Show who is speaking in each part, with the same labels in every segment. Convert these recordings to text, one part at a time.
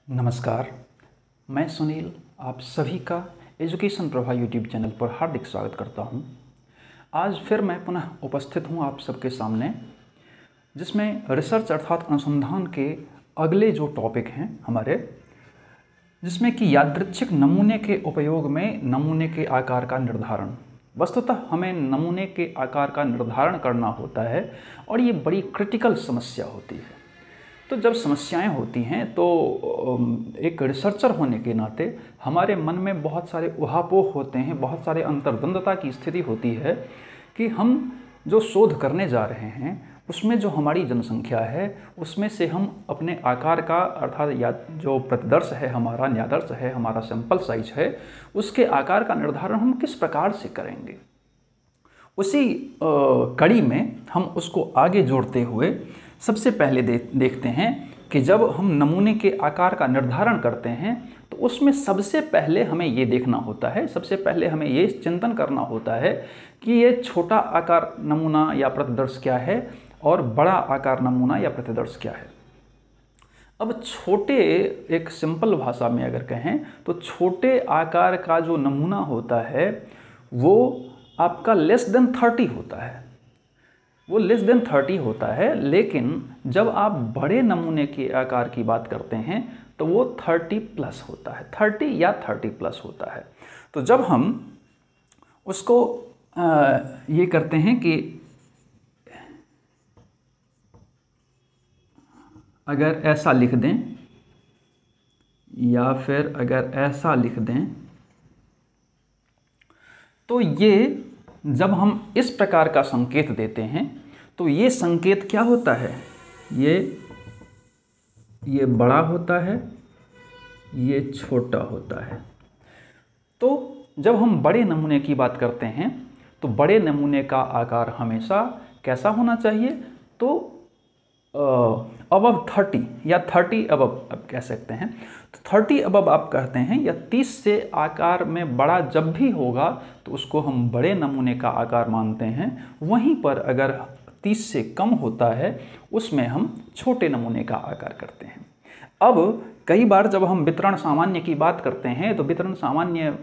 Speaker 1: नमस्कार, मैं सुनील आप सभी का एजुकेशन प्रभा यूट्यूब चैनल पर हार्दिक स्वागत करता हूं। आज फिर मैं पुनः उपस्थित हूं आप सबके सामने, जिसमें रिसर्च अर्थात अनुसंधान के अगले जो टॉपिक हैं हमारे, जिसमें कि यादृच्छिक नमूने के उपयोग में नमूने के आकार का निर्धारण। वस्तुतः हमें नमूने के आकार का निर्धारण करना होता है और ये बड़ी क्रिटिकल समस्या होती है। तो जब समस्याएं होती हैं तो एक रिसर्चर होने के नाते हमारे मन में बहुत सारे उहापोह होते हैं, बहुत सारे अंतर्द्वंद्वता की स्थिति होती है कि हम जो शोध करने जा रहे हैं उसमें जो हमारी जनसंख्या है उसमें से हम अपने आकार का अर्थात या जो प्रतिदर्श है हमारा, न्यादर्श है हमारा, सैंपल साइज है, उसके आकार का निर्धारण हम किस प्रकार से करेंगे। उसी कड़ी में हम उसको आगे जोड़ते हुए सबसे पहले देखते हैं कि जब हम नमूने के आकार का निर्धारण करते हैं तो उसमें सबसे पहले हमें ये देखना होता है, सबसे पहले हमें ये चिंतन करना होता है कि ये छोटा आकार नमूना या प्रतिदर्श क्या है और बड़ा आकार नमूना या प्रतिदर्श क्या है। अब छोटे, एक सिंपल भाषा में अगर कहें तो छोटे आकार का जो नमूना होता है वो आपका लेस देन 30 होता है, वो लेस देन 30 होता है। लेकिन जब आप बड़े नमूने के आकार की बात करते हैं तो वो 30 प्लस होता है, 30 या 30 प्लस होता है। तो जब हम उसको ये करते हैं कि अगर ऐसा लिख दें या फिर अगर ऐसा लिख दें, तो ये जब हम इस प्रकार का संकेत देते हैं तो ये संकेत क्या होता है, ये बड़ा होता है, ये छोटा होता है। तो जब हम बड़े नमूने की बात करते हैं तो बड़े नमूने का आकार हमेशा कैसा होना चाहिए, तो अबव 30 या 30 अबव आप कह सकते हैं। तो 30 अबव आप कहते हैं या 30 से आकार में बड़ा जब भी होगा तो उसको हम बड़े नमूने का आकार मानते हैं। वहीं पर अगर 30 से कम होता है उसमें हम छोटे नमूने का आकार करते हैं। अब कई बार जब हम वितरण सामान्य की बात करते हैं तो वितरण सामान्य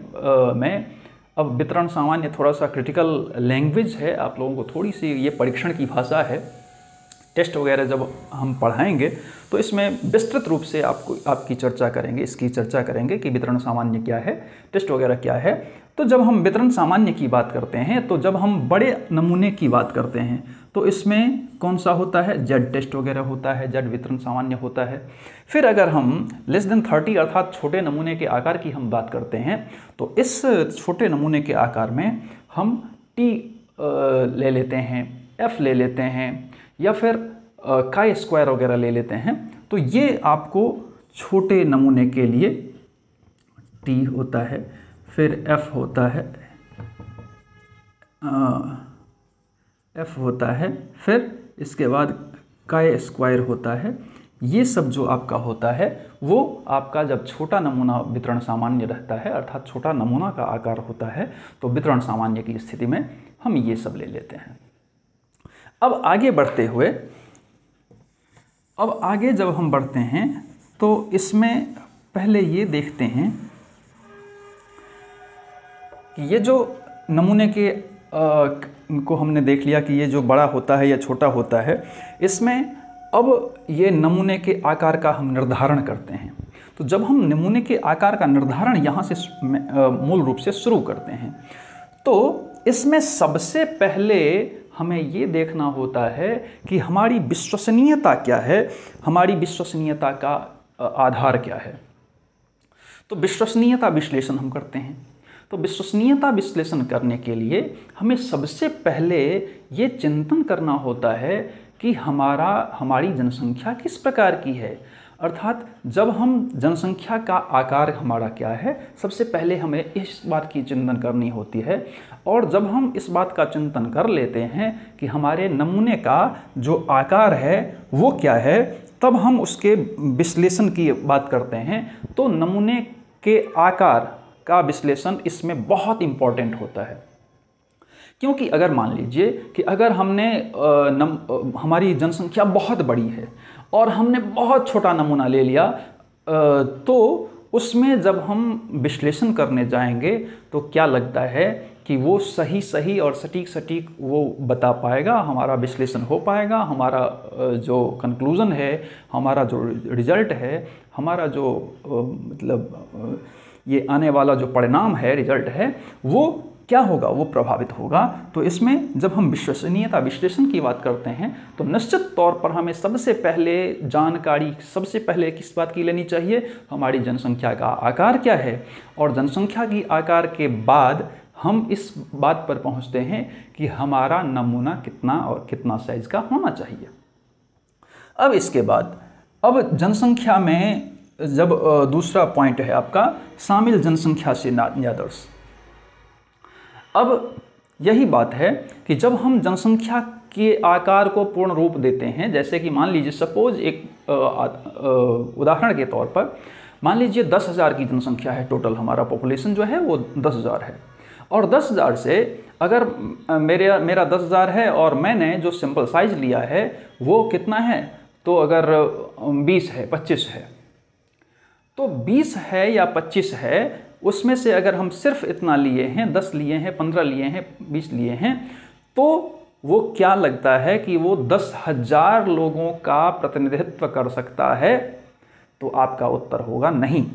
Speaker 1: में, अब वितरण सामान्य थोड़ा सा क्रिटिकल लैंग्वेज है, आप लोगों को थोड़ी सी ये परीक्षण की भाषा है। टेस्ट वगैरह जब हम पढ़ाएंगे तो इसमें विस्तृत रूप से आपकी चर्चा करेंगे, इसकी चर्चा करेंगे कि वितरण सामान्य क्या है, टेस्ट वगैरह क्या है। तो जब हम वितरण सामान्य की बात करते हैं तो जब हम बड़े नमूने की बात करते हैं तो इसमें कौन सा होता है, जेड टेस्ट वगैरह होता है, जेड वितरण सामान्य होता है। फिर अगर हम लेस देन 30 अर्थात छोटे नमूने के आकार की हम बात करते हैं तो इस छोटे नमूने के आकार में हम टी ले लेते हैं, एफ ले लेते हैं या फिर काई स्क्वायर वगैरह ले लेते हैं। तो ये आपको छोटे नमूने के लिए टी होता है, फिर एफ होता है, एफ होता है, फिर इसके बाद काई स्क्वायर होता है। ये सब जो आपका होता है वो आपका जब छोटा नमूना वितरण सामान्य रहता है अर्थात छोटा नमूना का आकार होता है तो वितरण सामान्य की स्थिति में हम ये सब ले लेते हैं। अब आगे बढ़ते हुए, अब आगे जब हम बढ़ते हैं तो इसमें पहले ये देखते हैं कि ये जो नमूने के को हमने देख लिया कि ये जो बड़ा होता है या छोटा होता है, इसमें अब ये नमूने के आकार का हम निर्धारण करते हैं। तो जब हम नमूने के आकार का निर्धारण यहाँ से मूल रूप से शुरू करते हैं तो इसमें सबसे पहले हमें ये देखना होता है कि हमारी विश्वसनीयता क्या है, हमारी विश्वसनीयता का आधार क्या है। तो विश्वसनीयता विश्लेषण हम करते हैं। तो विश्वसनीयता विश्लेषण करने के लिए हमें सबसे पहले ये चिंतन करना होता है कि हमारी जनसंख्या किस प्रकार की है, अर्थात जब हम जनसंख्या का आकार हमारा क्या है, सबसे पहले हमें इस बात की चिंतन करनी होती है। और जब हम इस बात का चिंतन कर लेते हैं कि हमारे नमूने का जो आकार है वो क्या है, तब हम उसके विश्लेषण की बात करते हैं। तो नमूने के आकार का विश्लेषण इसमें बहुत इम्पॉर्टेंट होता है, क्योंकि अगर मान लीजिए कि अगर हमारी जनसंख्या बहुत बड़ी है और हमने बहुत छोटा नमूना ले लिया तो उसमें जब हम विश्लेषण करने जाएंगे तो क्या लगता है कि वो सही सही और सटीक सटीक वो बता पाएगा, हमारा विश्लेषण हो पाएगा, हमारा जो कंक्लूज़न है, हमारा जो रिज़ल्ट है, हमारा जो मतलब ये आने वाला जो परिणाम है, रिज़ल्ट है, वो क्या होगा, वो प्रभावित होगा। तो इसमें जब हम विश्वसनीयता विश्लेषण की बात करते हैं तो निश्चित तौर पर हमें सबसे पहले जानकारी सबसे पहले किस बात की लेनी चाहिए, हमारी जनसंख्या का आकार क्या है, और जनसंख्या की आकार के बाद हम इस बात पर पहुंचते हैं कि हमारा नमूना कितना और कितना साइज का होना चाहिए। अब इसके बाद अब जनसंख्या में जब दूसरा पॉइंट है आपका शामिल जनसंख्या से न्यादर्श। अब यही बात है कि जब हम जनसंख्या के आकार को पूर्ण रूप देते हैं, जैसे कि मान लीजिए सपोज एक उदाहरण के तौर पर मान लीजिए 10,000 की जनसंख्या है, टोटल हमारा पॉपुलेशन जो है वो 10,000 है, और 10,000 से अगर मेरा 10,000 है और मैंने जो सिंपल साइज लिया है वो कितना है, तो अगर 20 है 25 है, तो 20 है या 25 है, उसमें से अगर हम सिर्फ इतना लिए हैं, 10 लिए हैं, 15 लिए हैं, 20 लिए हैं, तो वो क्या लगता है कि वो 10,000 लोगों का प्रतिनिधित्व कर सकता है? तो आपका उत्तर होगा नहीं।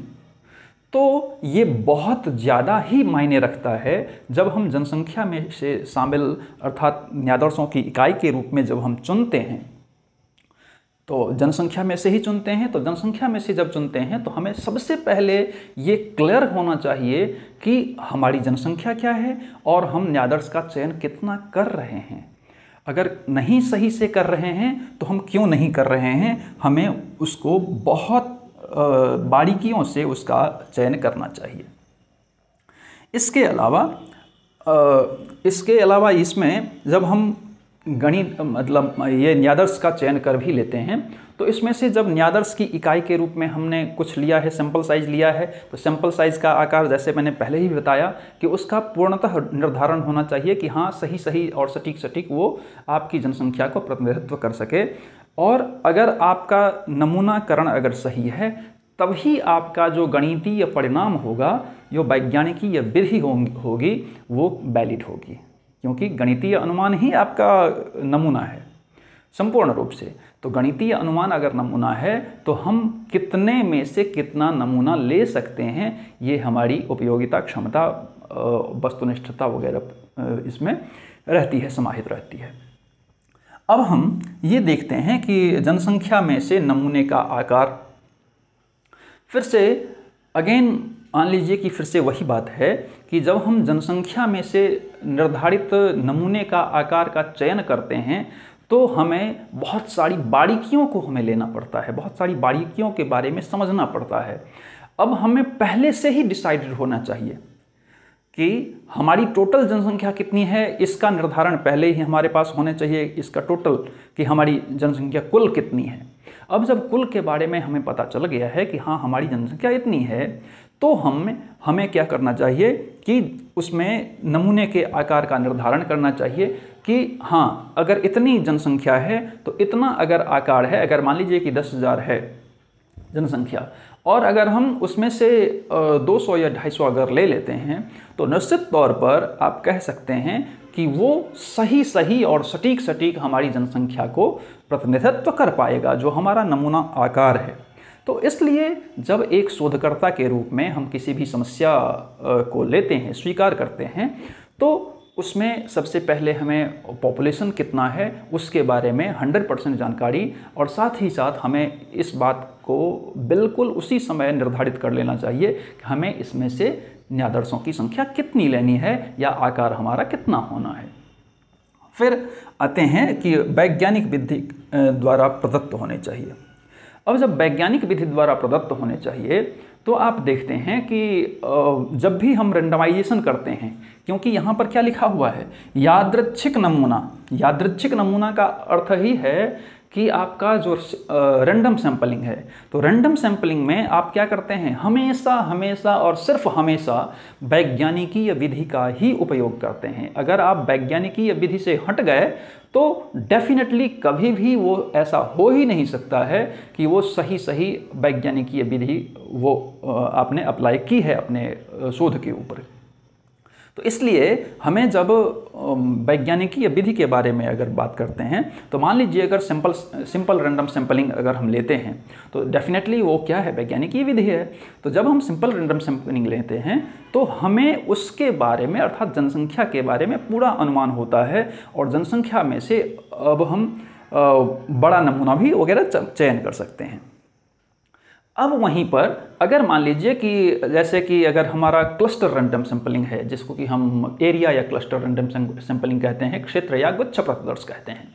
Speaker 1: तो ये बहुत ज़्यादा ही मायने रखता है जब हम जनसंख्या में से शामिल अर्थात न्यादर्शों की इकाई के रूप में जब हम चुनते हैं, तो जनसंख्या में से ही चुनते हैं। तो जनसंख्या में से जब चुनते हैं तो हमें सबसे पहले ये क्लियर होना चाहिए कि हमारी जनसंख्या क्या है और हम न्यादर्श का चयन कितना कर रहे हैं। अगर नहीं सही से कर रहे हैं तो हम क्यों नहीं कर रहे हैं, हमें उसको बहुत बारीकियों से उसका चयन करना चाहिए। इसके अलावा इसमें जब हम गणित मतलब ये न्यादर्श का चयन कर भी लेते हैं, तो इसमें से जब न्यादर्श की इकाई के रूप में हमने कुछ लिया है, सैंपल साइज लिया है, तो सैंपल साइज का आकार जैसे मैंने पहले ही बताया कि उसका पूर्णतः निर्धारण होना चाहिए कि हाँ सही सही और सटीक सटीक वो आपकी जनसंख्या को प्रतिनिधित्व कर सके। और अगर आपका नमूनाकरण अगर सही है तभी आपका जो गणितीय परिणाम होगा, जो वैज्ञानिकी विधि होगी वो वैलिड होगी, क्योंकि गणितीय अनुमान ही आपका नमूना है संपूर्ण रूप से। तो गणितीय अनुमान अगर नमूना है तो हम कितने में से कितना नमूना ले सकते हैं, ये हमारी उपयोगिता, क्षमता, वस्तुनिष्ठता वगैरह इसमें रहती है, समाहित रहती है। अब हम ये देखते हैं कि जनसंख्या में से नमूने का आकार, फिर से अगेन मान लीजिए कि फिर से वही बात है कि जब हम जनसंख्या में से निर्धारित नमूने का आकार का चयन करते हैं तो हमें बहुत सारी बारीकियों को हमें लेना पड़ता है, बहुत सारी बारीकियों के बारे में समझना पड़ता है। अब हमें पहले से ही डिसाइडेड होना चाहिए कि हमारी टोटल जनसंख्या कितनी है, इसका निर्धारण पहले ही हमारे पास होने चाहिए, इसका टोटल कि हमारी जनसंख्या कुल कितनी है। अब जब कुल के बारे में हमें पता चल गया है कि हाँ हमारी जनसंख्या इतनी है, तो हमें क्या करना चाहिए कि उसमें नमूने के आकार का निर्धारण करना चाहिए कि हाँ अगर इतनी जनसंख्या है तो इतना अगर आकार है। अगर मान लीजिए कि 10,000 है जनसंख्या और अगर हम उसमें से 200 या 250 अगर ले लेते हैं तो निश्चित तौर पर आप कह सकते हैं कि वो सही और सटीक हमारी जनसंख्या को प्रतिनिधित्व कर पाएगा, जो हमारा नमूना आकार है। तो इसलिए जब एक शोधकर्ता के रूप में हम किसी भी समस्या को लेते हैं, स्वीकार करते हैं, तो उसमें सबसे पहले हमें पॉपुलेशन कितना है उसके बारे में 100% जानकारी, और साथ ही साथ हमें इस बात को बिल्कुल उसी समय निर्धारित कर लेना चाहिए कि हमें इसमें से न्यादर्शों की संख्या कितनी लेनी है या आकार हमारा कितना होना है। फिर आते हैं कि वैज्ञानिक विधि द्वारा प्रदत्त होने चाहिए। अब जब वैज्ञानिक विधि द्वारा प्रदत्त होने चाहिए तो आप देखते हैं कि जब भी हम रेंडमाइजेशन करते हैं, क्योंकि यहाँ पर क्या लिखा हुआ है, यादृच्छिक नमूना। यादृच्छिक नमूना का अर्थ ही है कि आपका जो रैंडम सैंपलिंग है, तो रैंडम सैंपलिंग में आप क्या करते हैं, हमेशा हमेशा और सिर्फ हमेशा वैज्ञानिकीय विधि का ही उपयोग करते हैं। अगर आप वैज्ञानिकीय विधि से हट गए तो डेफिनेटली कभी भी वो ऐसा हो ही नहीं सकता है कि वो सही वैज्ञानिकीय विधि वो आपने अप्लाई की है अपने शोध के ऊपर। तो इसलिए हमें जब वैज्ञानिकीय विधि के बारे में अगर बात करते हैं, तो मान लीजिए अगर सिंपल रैंडम सैंपलिंग अगर हम लेते हैं तो डेफिनेटली वो क्या है, वैज्ञानिकीय विधि है। तो जब हम सिंपल रैंडम सैंपलिंग लेते हैं तो हमें उसके बारे में अर्थात जनसंख्या के बारे में पूरा अनुमान होता है, और जनसंख्या में से अब हम बड़ा नमूना भी वगैरह चयन कर सकते हैं। अब वहीं पर अगर मान लीजिए कि जैसे कि अगर हमारा क्लस्टर रैंडम सैंपलिंग है, जिसको कि हम एरिया या क्लस्टर रैंडम सैंपलिंग कहते हैं, क्षेत्र या गुच्छ प्रतिदर्श कहते हैं।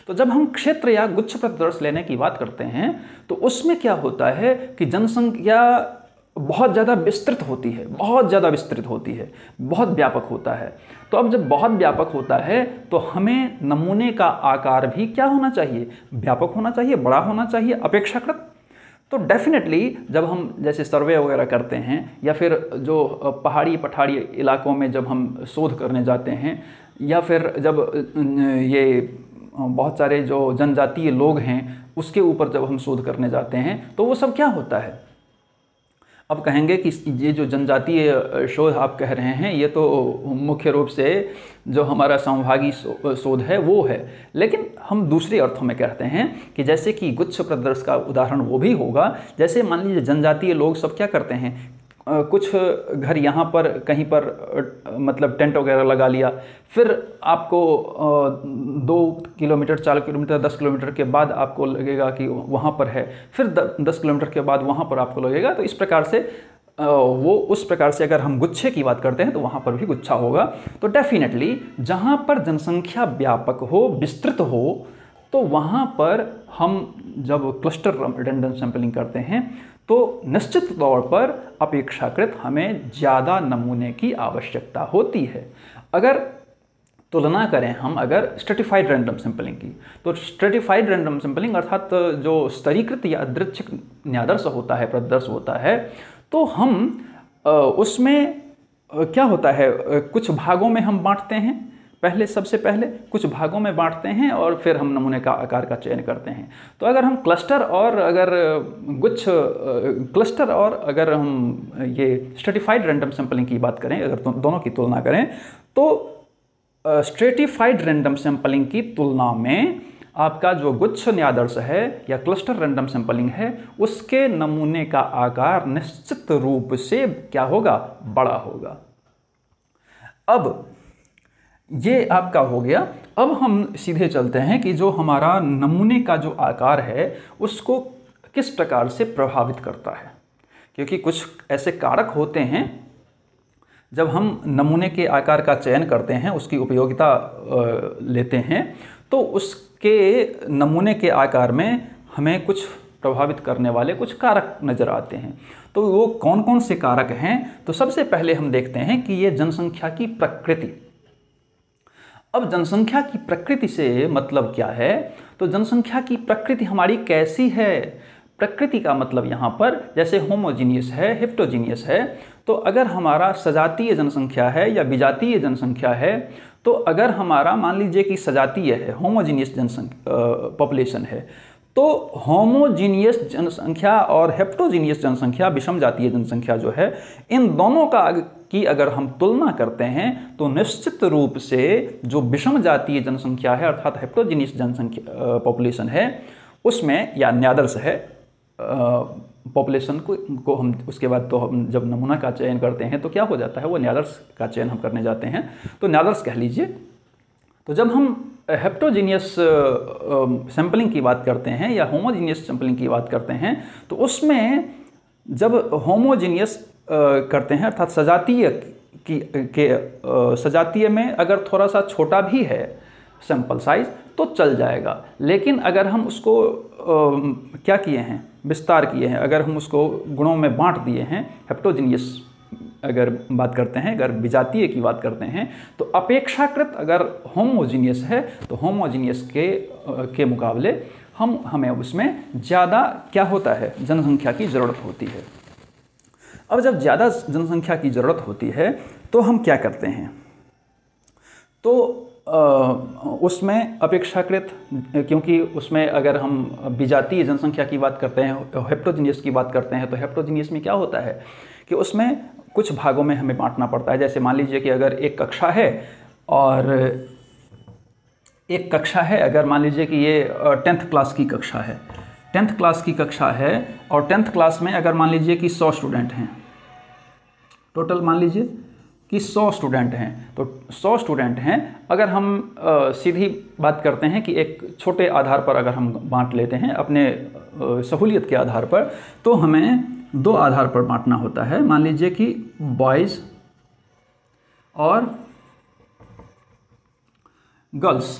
Speaker 1: तो जब हम क्षेत्र या गुच्छ प्रतिदर्श लेने की बात करते हैं तो उसमें क्या होता है कि जनसंख्या बहुत ज़्यादा विस्तृत होती है, बहुत ज़्यादा विस्तृत होती है, बहुत व्यापक होता है। तो अब जब बहुत व्यापक होता है तो हमें नमूने का आकार भी क्या होना चाहिए, व्यापक होना चाहिए, बड़ा होना चाहिए अपेक्षाकृत। तो डेफिनेटली जब हम जैसे सर्वे वगैरह करते हैं या फिर जो पहाड़ी इलाकों में जब हम शोध करने जाते हैं, या फिर जब ये बहुत सारे जो जनजातीय लोग हैं उसके ऊपर जब हम शोध करने जाते हैं, तो वो सब क्या होता है। अब कहेंगे कि ये जो जनजातीय शोध आप कह रहे हैं ये तो मुख्य रूप से जो हमारा संभागी शोध है वो है, लेकिन हम दूसरे अर्थों में कहते हैं कि जैसे कि गुच्छ प्रतिदर्श का उदाहरण वो भी होगा। जैसे मान लीजिए जनजातीय लोग सब क्या करते हैं, कुछ घर यहाँ पर कहीं पर मतलब टेंट वगैरह लगा लिया, फिर आपको 2 किलोमीटर 4 किलोमीटर 10 किलोमीटर के बाद आपको लगेगा कि वहाँ पर है, फिर 10 किलोमीटर के बाद वहाँ पर आपको लगेगा। तो इस प्रकार से वो उस प्रकार से अगर हम गुच्छे की बात करते हैं तो वहाँ पर भी गुच्छा होगा। तो डेफिनेटली जहाँ पर जनसंख्या व्यापक हो, विस्तृत हो, तो वहाँ पर हम जब क्लस्टर रैंडम सैंपलिंग करते हैं तो निश्चित तौर पर अपेक्षाकृत हमें ज़्यादा नमूने की आवश्यकता होती है। अगर तुलना करें हम अगर स्ट्रेटिफाइड रैंडम सैंपलिंग की, तो स्ट्रेटिफाइड रैंडम सैंपलिंग अर्थात जो स्तरीकृत या यादृच्छिक न्यादर्श होता है, प्रतिदर्श होता है, तो हम उसमें क्या होता है, कुछ भागों में हम बांटते हैं, सबसे पहले कुछ भागों में बांटते हैं और फिर हम नमूने का आकार का चयन करते हैं। तो अगर हम क्लस्टर और अगर हम ये स्ट्रेटिफाइड रैंडम सैंपलिंग की बात करें, अगर दोनों की तुलना करें, तो स्ट्रेटिफाइड रैंडम सैंपलिंग की तुलना में आपका जो गुच्छ न्यादर्श है या क्लस्टर रैंडम सैंपलिंग है, उसके नमूने का आकार निश्चित रूप से क्या होगा, बड़ा होगा। अब ये आपका हो गया। अब हम सीधे चलते हैं कि जो हमारा नमूने का जो आकार है उसको किस प्रकार से प्रभावित करता है, क्योंकि कुछ ऐसे कारक होते हैं जब हम नमूने के आकार का चयन करते हैं, उसकी उपयोगिता लेते हैं, तो उसके नमूने के आकार में हमें कुछ प्रभावित करने वाले कुछ कारक नज़र आते हैं। तो वो कौन कौन से कारक हैं, तो सबसे पहले हम देखते हैं कि ये जनसंख्या की प्रकृति। अब जनसंख्या की प्रकृति से मतलब क्या है, तो जनसंख्या की प्रकृति हमारी कैसी है। प्रकृति का मतलब यहाँ पर जैसे होमोजीनियस है, हेटेरोजीनियस है। तो अगर हमारा सजातीय जनसंख्या है या विजातीय जनसंख्या है, तो अगर हमारा मान लीजिए कि सजातीय है, होमोजीनियस जनसंख्या पॉपुलेशन है, तो होमोजीनियस जनसंख्या और हेटेरोजीनियस जनसंख्या, विषम जातीय जनसंख्या जो है, इन दोनों की अगर हम तुलना करते हैं तो निश्चित रूप से जो विषम जातीय जनसंख्या है अर्थात हेटेरोजीनियस जनसंख्या पॉपुलेशन है, उसमें या न्यादर्श है पॉपुलेशन को हम उसके बाद तो हम जब नमूना का चयन करते हैं तो क्या हो जाता है, वो न्यादर्श का चयन हम करने जाते हैं, तो न्यादर्श कह लीजिए। तो जब हम हेटेरोजीनियस सैंपलिंग की बात करते हैं या होमोजीनियस सैंपलिंग की बात करते हैं, तो उसमें जब होमोजीनियस करते हैं अर्थात सजातीय में अगर थोड़ा सा छोटा भी है सैंपल साइज तो चल जाएगा, लेकिन अगर हम उसको क्या किए हैं, विस्तार किए हैं, अगर हम उसको गुणों में बांट दिए हैं, हेटेरोजीनियस अगर बात करते हैं, अगर विजातीय की बात करते हैं, तो अपेक्षाकृत अगर होमोजीनियस है तो होमोजीनियस के मुकाबले हमें उसमें ज़्यादा क्या होता है, जनसंख्या की ज़रूरत होती है। अब जब ज़्यादा जनसंख्या की ज़रूरत होती है तो हम क्या करते हैं, तो उसमें अपेक्षाकृत, क्योंकि उसमें अगर हम विजातीय जनसंख्या की बात करते हैं, हेप्टोजीनियस की बात करते हैं, तो हेप्टोजीनियस में क्या होता है कि उसमें कुछ भागों में हमें बांटना पड़ता है। जैसे मान लीजिए कि अगर एक कक्षा है और एक कक्षा है, अगर मान लीजिए कि ये 10th क्लास की कक्षा है, 10th क्लास की कक्षा है और 10th क्लास में अगर मान लीजिए कि 100 स्टूडेंट हैं, टोटल मान लीजिए कि 100 स्टूडेंट हैं, तो 100 स्टूडेंट हैं। अगर हम सीधी बात करते हैं कि एक छोटे आधार पर अगर हम बांट लेते हैं अपने सहूलियत के आधार पर, तो हमें 2 आधार पर बांटना होता है। मान लीजिए कि बॉयज़ और गर्ल्स,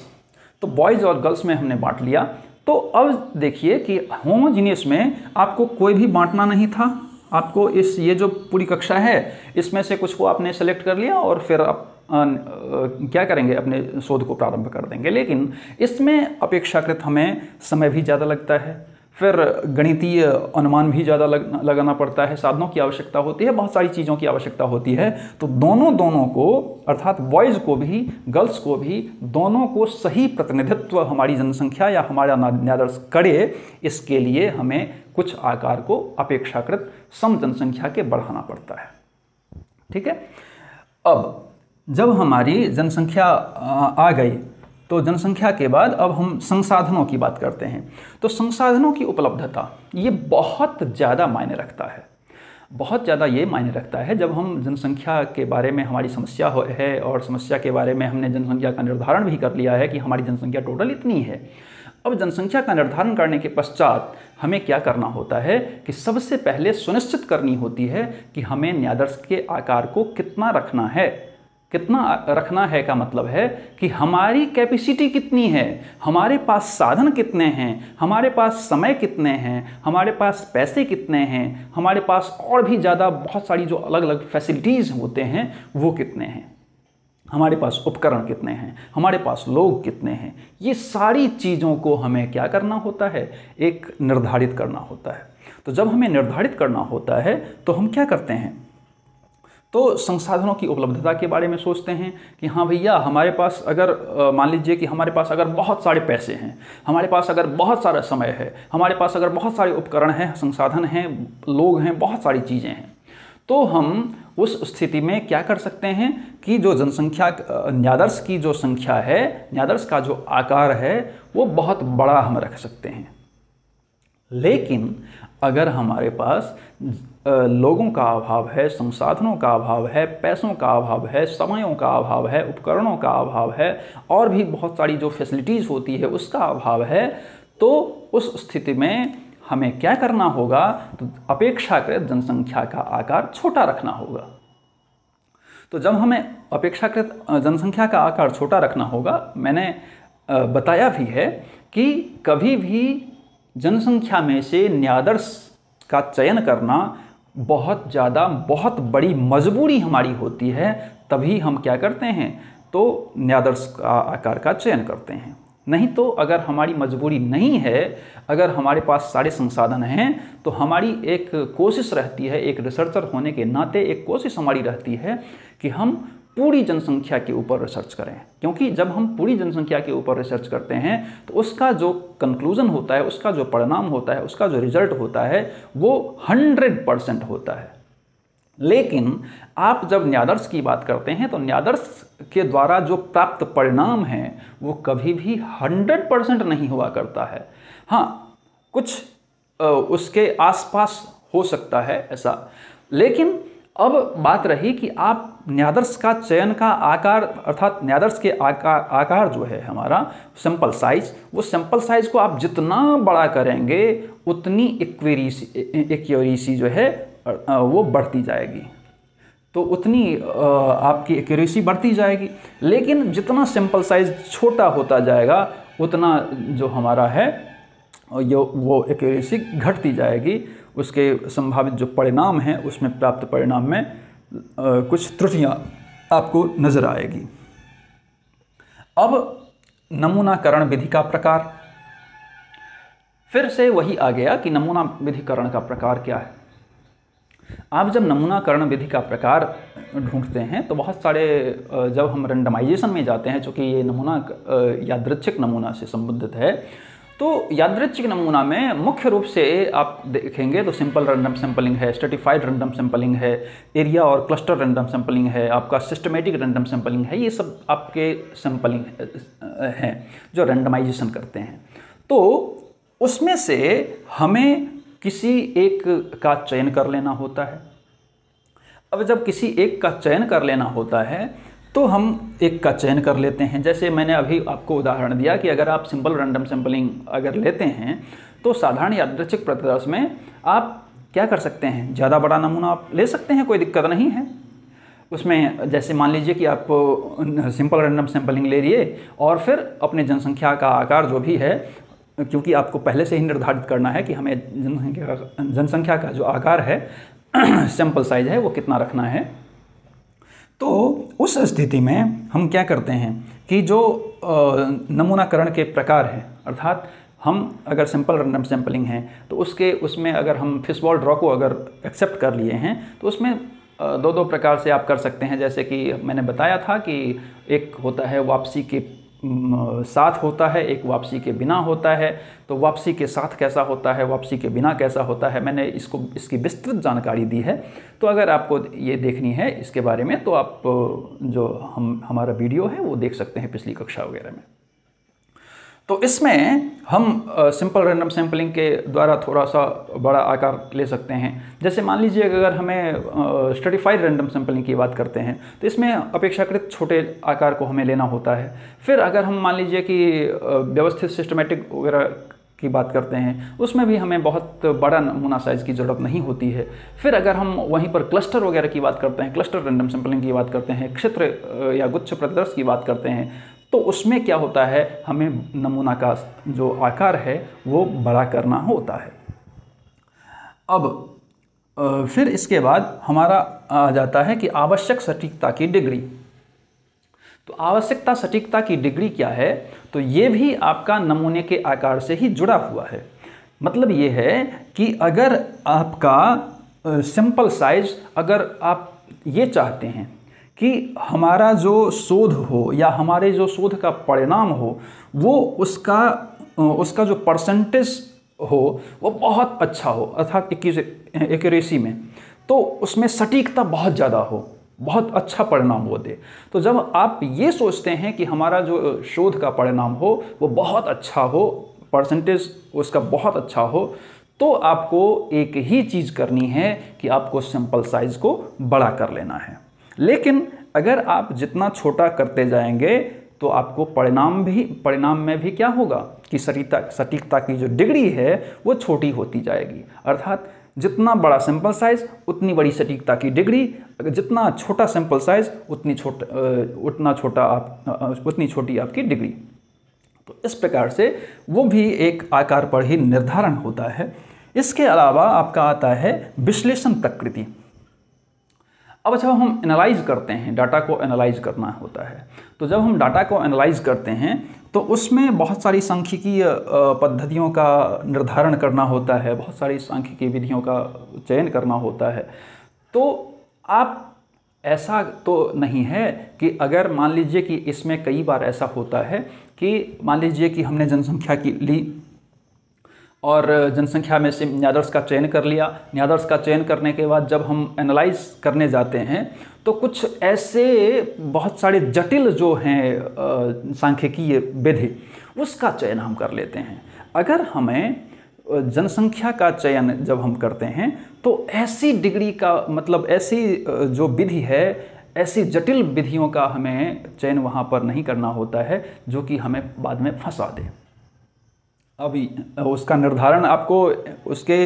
Speaker 1: तो बॉयज़ और गर्ल्स में हमने बांट लिया। तो अब देखिए कि होमोजीनियस में आपको कोई भी बांटना नहीं था, आपको ये जो पूरी कक्षा है इसमें से कुछ को आपने सेलेक्ट कर लिया और फिर आप क्या करेंगे, अपने शोध को प्रारंभ कर देंगे। लेकिन इसमें अपेक्षाकृत हमें समय भी ज़्यादा लगता है, फिर गणितीय अनुमान भी ज़्यादा लगाना पड़ता है, साधनों की आवश्यकता होती है, बहुत सारी चीज़ों की आवश्यकता होती है। तो दोनों को, अर्थात बॉयज़ को भी गर्ल्स को भी, दोनों को सही प्रतिनिधित्व हमारी जनसंख्या या हमारा न्यायादर्श करे, इसके लिए हमें कुछ आकार को अपेक्षाकृत सम जनसंख्या के बढ़ाना पड़ता है। ठीक है। अब जब हमारी जनसंख्या आ गई तो जनसंख्या के बाद अब हम संसाधनों की बात करते हैं। तो संसाधनों की उपलब्धता ये बहुत ज़्यादा मायने रखता है, बहुत ज़्यादा ये मायने रखता है। जब हम जनसंख्या के बारे में हमारी समस्या है और समस्या के बारे में हमने जनसंख्या का निर्धारण भी कर लिया है कि हमारी जनसंख्या टोटल इतनी है। अब जनसंख्या का निर्धारण करने के पश्चात हमें क्या करना होता है कि सबसे पहले सुनिश्चित करनी होती है कि हमें न्यायादर्श के आकार को कितना रखना है। कितना रखना है का मतलब है कि हमारी कैपेसिटी कितनी है, हमारे पास साधन कितने हैं, हमारे पास समय कितने हैं, हमारे पास पैसे कितने हैं, हमारे पास और भी ज़्यादा बहुत सारी जो अलग अलग फैसिलिटीज़ होते हैं वो कितने हैं, हमारे पास उपकरण कितने हैं, हमारे पास लोग कितने हैं। ये सारी चीज़ों को हमें क्या करना होता है, एक निर्धारित करना होता है। तो जब हमें निर्धारित करना होता है तो हम क्या करते हैं, तो संसाधनों की उपलब्धता के बारे में सोचते हैं कि हाँ भैया, हमारे पास अगर मान लीजिए कि हमारे पास अगर बहुत सारे पैसे हैं, हमारे पास अगर बहुत सारा समय है, हमारे पास अगर बहुत सारे उपकरण हैं, संसाधन हैं, लोग हैं, बहुत सारी चीज़ें हैं, तो हम उस स्थिति में क्या कर सकते हैं कि जो जनसंख्या, न्यायादर्श की जो संख्या है, न्यायादर्श का जो आकार है वो बहुत बड़ा हम रख सकते हैं। लेकिन अगर हमारे पास लोगों का अभाव है, संसाधनों का अभाव है, पैसों का अभाव है, समयों का अभाव है, उपकरणों का अभाव है और भी बहुत सारी जो फैसिलिटीज़ होती है उसका अभाव है, तो उस स्थिति में हमें क्या करना होगा, तो अपेक्षाकृत जनसंख्या का आकार छोटा रखना होगा। तो जब हमें अपेक्षाकृत जनसंख्या का आकार छोटा रखना होगा, मैंने बताया भी है कि कभी भी जनसंख्या में से न्यायादर्श का चयन करना बहुत बड़ी मजबूरी हमारी होती है, तभी हम क्या करते हैं, तो न्यायादर्श का आकार का चयन करते हैं। नहीं तो अगर हमारी मजबूरी नहीं है, अगर हमारे पास सारे संसाधन हैं, तो हमारी एक कोशिश रहती है, एक रिसर्चर होने के नाते एक कोशिश हमारी रहती है कि हम पूरी जनसंख्या के ऊपर रिसर्च करें। क्योंकि जब हम पूरी जनसंख्या के ऊपर रिसर्च करते हैं तो उसका जो कंक्लूजन होता है, उसका जो परिणाम होता है, उसका जो रिजल्ट होता है वो 100% होता है। लेकिन आप जब न्यायादर्श की बात करते हैं तो न्यायादर्श के द्वारा जो प्राप्त परिणाम है वो कभी भी 100% नहीं हुआ करता है। हाँ, कुछ उसके आसपास हो सकता है ऐसा। लेकिन अब बात रही कि आप न्यायादर्श का चयन का आकार, अर्थात न्यायादर्श के आकार जो है हमारा सैंपल साइज, वो सैंपल साइज को आप जितना बड़ा करेंगे उतनी एक्यूरेसी जो है वो बढ़ती जाएगी, तो उतनी आपकी एक्यूरेसी बढ़ती जाएगी। लेकिन जितना सैंपल साइज छोटा होता जाएगा उतना जो हमारा है वो एक्यूरेसी घटती जाएगी, उसके संभावित जो परिणाम हैं उसमें प्राप्त परिणाम में कुछ त्रुटियां आपको नज़र आएगी। अब नमूनाकरण विधि का प्रकार। फिर से वही आ गया कि नमूना विधिकरण का प्रकार क्या है। आप जब नमूनाकरण विधि का प्रकार ढूंढते हैं तो बहुत सारे, जब हम रेंडमाइजेशन में जाते हैं, चूँकि ये नमूना यादृच्छिक नमूना से संबंधित है, तो यादृच्छिक नमूना में मुख्य रूप से आप देखेंगे तो सिंपल रैंडम सैंपलिंग है, स्ट्रेटिफाइड रैंडम सैंपलिंग है, एरिया और क्लस्टर रैंडम सैंपलिंग है, आपका सिस्टमेटिक रैंडम सैंपलिंग है। ये सब आपके सैंपलिंग हैं जो रैंडमाइजेशन करते हैं। तो उसमें से हमें किसी एक का चयन कर लेना होता है। अब जब किसी एक का चयन कर लेना होता है तो हम एक का चयन कर लेते हैं। जैसे मैंने अभी आपको उदाहरण दिया कि अगर आप सिंपल रैंडम सैंपलिंग अगर लेते हैं तो साधारण यादृच्छिक प्रतिदर्श में आप क्या कर सकते हैं, ज़्यादा बड़ा नमूना आप ले सकते हैं, कोई दिक्कत नहीं है उसमें। जैसे मान लीजिए कि आप सिंपल रैंडम सैंपलिंग ले लिए और फिर अपने जनसंख्या का आकार जो भी है, क्योंकि आपको पहले से ही निर्धारित करना है कि हमें जनसंख्या का जो आकार है सैंपल साइज है वो कितना रखना है। तो उस स्थिति में हम क्या करते हैं कि जो नमूनाकरण के प्रकार हैं, अर्थात हम अगर सिंपल रैंडम सैंपलिंग है तो उसमें अगर हम फिशबॉल ड्रॉ को अगर एक्सेप्ट कर लिए हैं तो उसमें दो प्रकार से आप कर सकते हैं। जैसे कि मैंने बताया था कि एक होता है वापसी के साथ होता है, एक वापसी के बिना होता है। तो वापसी के साथ कैसा होता है, वापसी के बिना कैसा होता है, मैंने इसकी विस्तृत जानकारी दी है। तो अगर आपको ये देखनी है इसके बारे में तो आप जो हमारा वीडियो है वो देख सकते हैं पिछली कक्षा वगैरह में। तो इसमें हम सिंपल रैंडम सैंपलिंग के द्वारा थोड़ा सा बड़ा आकार ले सकते हैं। जैसे मान लीजिए अगर हमें स्ट्रेटिफाइड रैंडम सैंपलिंग की बात करते हैं तो इसमें अपेक्षाकृत छोटे आकार को हमें लेना होता है। फिर अगर हम मान लीजिए कि व्यवस्थित सिस्टमेटिक वगैरह की बात करते हैं उसमें भी हमें बहुत बड़ा नमूना साइज़ की ज़रूरत नहीं होती है। फिर अगर हम वहीं पर क्लस्टर वगैरह की बात करते हैं, क्लस्टर रैंडम सैंपलिंग की बात करते हैं, क्षेत्र या गुच्छ प्रतिदर्श की बात करते हैं, तो उसमें क्या होता है, हमें नमूना का जो आकार है वो बड़ा करना होता है। अब फिर इसके बाद हमारा आ जाता है कि आवश्यक सटीकता की डिग्री। तो आवश्यकता सटीकता की डिग्री क्या है, तो ये भी आपका नमूने के आकार से ही जुड़ा हुआ है। मतलब ये है कि अगर आपका सैंपल साइज, अगर आप ये चाहते हैं कि हमारा जो शोध हो या हमारे जो शोध का परिणाम हो वो उसका जो परसेंटेज हो वो बहुत अच्छा हो, अर्थात एक्यूरेसी में, तो उसमें सटीकता बहुत ज़्यादा हो, बहुत अच्छा परिणाम वो दे। तो जब आप ये सोचते हैं कि हमारा जो शोध का परिणाम हो वो बहुत अच्छा हो, परसेंटेज उसका बहुत अच्छा हो, तो आपको एक ही चीज़ करनी है कि आपको सैंपल साइज़ को बड़ा कर लेना है। लेकिन अगर आप जितना छोटा करते जाएंगे तो आपको परिणाम में भी क्या होगा कि सटीकता की जो डिग्री है वो छोटी होती जाएगी। अर्थात जितना बड़ा सैंपल साइज उतनी बड़ी सटीकता की डिग्री, जितना छोटा सैंपल साइज उतनी छोटी आपकी डिग्री। तो इस प्रकार से वो भी एक आकार पर ही निर्धारण होता है। इसके अलावा आपका आता है विश्लेषण प्रकृति। अब जब हम एनालाइज करते हैं, डाटा को एनालाइज करना होता है, तो जब हम डाटा को एनालाइज करते हैं तो उसमें बहुत सारी सांख्यिकीय पद्धतियों का निर्धारण करना होता है, बहुत सारी सांख्यिकीय विधियों का चयन करना होता है। तो आप ऐसा तो नहीं है कि अगर मान लीजिए कि इसमें कई बार ऐसा होता है कि मान लीजिए कि हमने जनसंख्या की ली और जनसंख्या में से न्यादर्स का चयन कर लिया। न्यादर्स का चयन करने के बाद जब हम एनालाइज करने जाते हैं तो कुछ ऐसे बहुत सारे जटिल जो हैं सांख्यिकीय विधि, उसका चयन हम कर लेते हैं। अगर हमें जनसंख्या का चयन जब हम करते हैं तो ऐसी डिग्री का, मतलब ऐसी जो विधि है, ऐसी जटिल विधियों का हमें चयन वहाँ पर नहीं करना होता है जो कि हमें बाद में फंसा दे। अभी उसका निर्धारण आपको उसके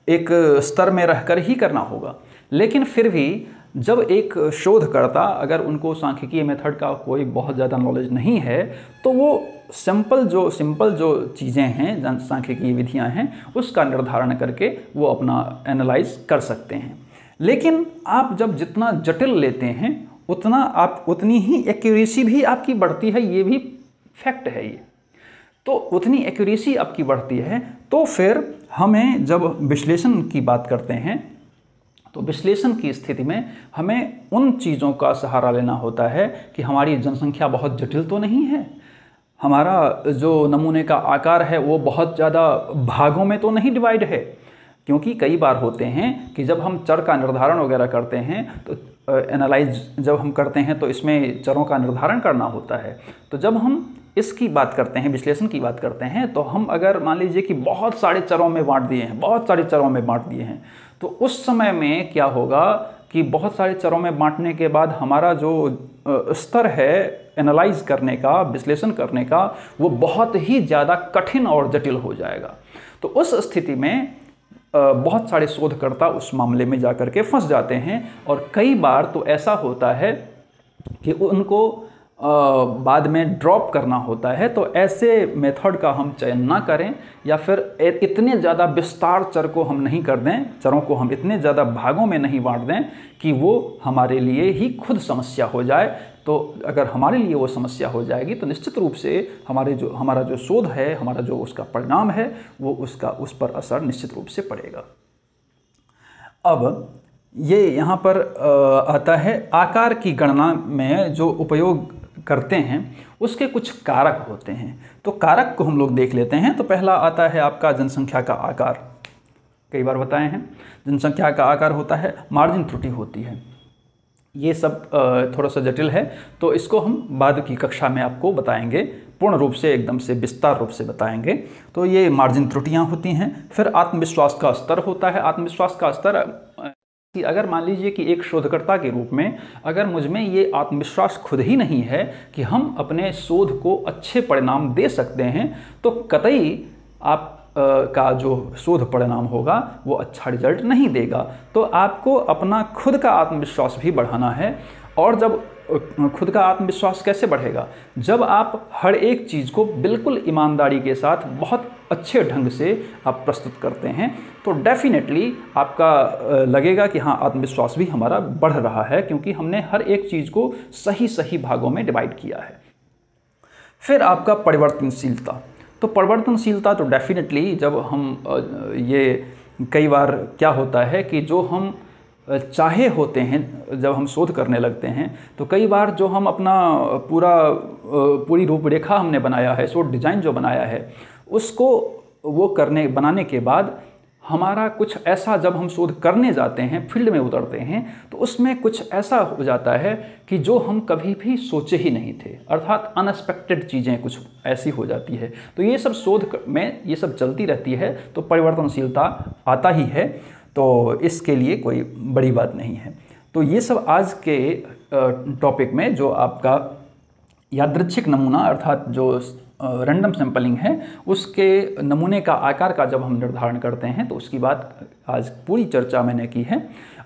Speaker 1: एक स्तर में रहकर ही करना होगा। लेकिन फिर भी जब एक शोधकर्ता, अगर उनको सांख्यिकीय मेथड का कोई बहुत ज़्यादा नॉलेज नहीं है, तो वो सिंपल जो चीज़ें हैं, सांख्यिकीय विधियां हैं, उसका निर्धारण करके वो अपना एनालाइज कर सकते हैं। लेकिन आप जब जितना जटिल लेते हैं उतनी ही एक्यूरेसी भी आपकी बढ़ती है, ये भी फैक्ट है ये। तो उतनी एक्यूरेसी आपकी बढ़ती है तो फिर हमें जब विश्लेषण की बात करते हैं तो विश्लेषण की स्थिति में हमें उन चीज़ों का सहारा लेना होता है कि हमारी जनसंख्या बहुत जटिल तो नहीं है, हमारा जो नमूने का आकार है वो बहुत ज़्यादा भागों में तो नहीं डिवाइड है। क्योंकि कई बार होते हैं कि जब हम चर का निर्धारण वगैरह करते हैं तो एनालाइज जब हम करते हैं तो इसमें चरों का निर्धारण करना होता है। तो जब हम इसकी बात करते हैं, विश्लेषण की बात करते हैं, तो हम अगर मान लीजिए कि बहुत सारे चरों में बांट दिए हैं, तो उस समय में क्या होगा कि बहुत सारे चरों में बांटने के बाद हमारा जो स्तर है एनालाइज करने का, विश्लेषण करने का, वो बहुत ही ज़्यादा कठिन और जटिल हो जाएगा। तो उस स्थिति में बहुत सारे शोधकर्ता उस मामले में जाकर के फंस जाते हैं और कई बार तो ऐसा होता है कि उनको बाद में ड्रॉप करना होता है। तो ऐसे मेथड का हम चयन ना करें या फिर इतने ज़्यादा विस्तार चर को हम नहीं कर दें, चरों को हम इतने ज़्यादा भागों में नहीं बांट दें कि वो हमारे लिए ही खुद समस्या हो जाए। तो अगर हमारे लिए वो समस्या हो जाएगी तो निश्चित रूप से हमारा जो शोध है, हमारा जो उसका परिणाम है, वो उस पर असर निश्चित रूप से पड़ेगा। अब ये यहाँ पर आता है आकार की गणना में जो उपयोग करते हैं उसके कुछ कारक होते हैं। तो कारक को हम लोग देख लेते हैं। तो पहला आता है आपका जनसंख्या का आकार। कई बार बताए हैं, जनसंख्या का आकार होता है, मार्जिन त्रुटि होती है। ये सब थोड़ा सा जटिल है, तो इसको हम बाद की कक्षा में आपको बताएंगे, पूर्ण रूप से एकदम से विस्तार रूप से बताएंगे। तो ये मार्जिन त्रुटियाँ होती हैं। फिर आत्मविश्वास का स्तर होता है। आत्मविश्वास का स्तर कि अगर मान लीजिए कि एक शोधकर्ता के रूप में अगर मुझ में ये आत्मविश्वास खुद ही नहीं है कि हम अपने शोध को अच्छे परिणाम दे सकते हैं, तो कतई आप का जो शोध परिणाम होगा वो अच्छा रिजल्ट नहीं देगा। तो आपको अपना खुद का आत्मविश्वास भी बढ़ाना है। और जब खुद का आत्मविश्वास कैसे बढ़ेगा? जब आप हर एक चीज़ को बिल्कुल ईमानदारी के साथ बहुत अच्छे ढंग से आप प्रस्तुत करते हैं, तो डेफिनेटली आपका लगेगा कि हाँ, आत्मविश्वास भी हमारा बढ़ रहा है, क्योंकि हमने हर एक चीज़ को सही सही भागों में डिवाइड किया है। फिर आपका परिवर्तनशीलता। तो परिवर्तनशीलता तो डेफिनेटली जब हम ये कई बार क्या होता है कि जो हम चाहे होते हैं, जब हम शोध करने लगते हैं, तो कई बार जो हम अपना पूरी रूपरेखा हमने बनाया है, शोध डिज़ाइन जो बनाया है, उसको वो बनाने के बाद हमारा कुछ ऐसा, जब हम शोध करने जाते हैं, फील्ड में उतरते हैं, तो उसमें कुछ ऐसा हो जाता है कि जो हम कभी भी सोचे ही नहीं थे, अर्थात अनएक्सपेक्टेड चीज़ें कुछ ऐसी हो जाती है। तो ये सब शोध में ये सब चलती रहती है, तो परिवर्तनशीलता आता ही है। तो इसके लिए कोई बड़ी बात नहीं है। तो ये सब आज के टॉपिक में जो आपका यादृच्छिक नमूना अर्थात जो रैंडम सैंपलिंग है, उसके नमूने का आकार का जब हम निर्धारण करते हैं, तो उसकी बात आज पूरी चर्चा मैंने की है।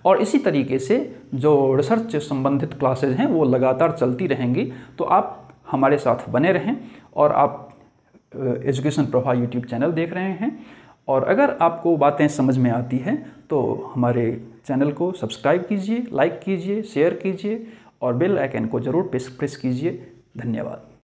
Speaker 1: और इसी तरीके से जो रिसर्च संबंधित क्लासेज हैं वो लगातार चलती रहेंगी। तो आप हमारे साथ बने रहें। और आप एजुकेशन प्रभा यूट्यूब चैनल देख रहे हैं, और अगर आपको बातें समझ में आती हैं तो हमारे चैनल को सब्सक्राइब कीजिए, लाइक कीजिए, शेयर कीजिए और बेल आइकन को ज़रूर प्रेस कीजिए। धन्यवाद।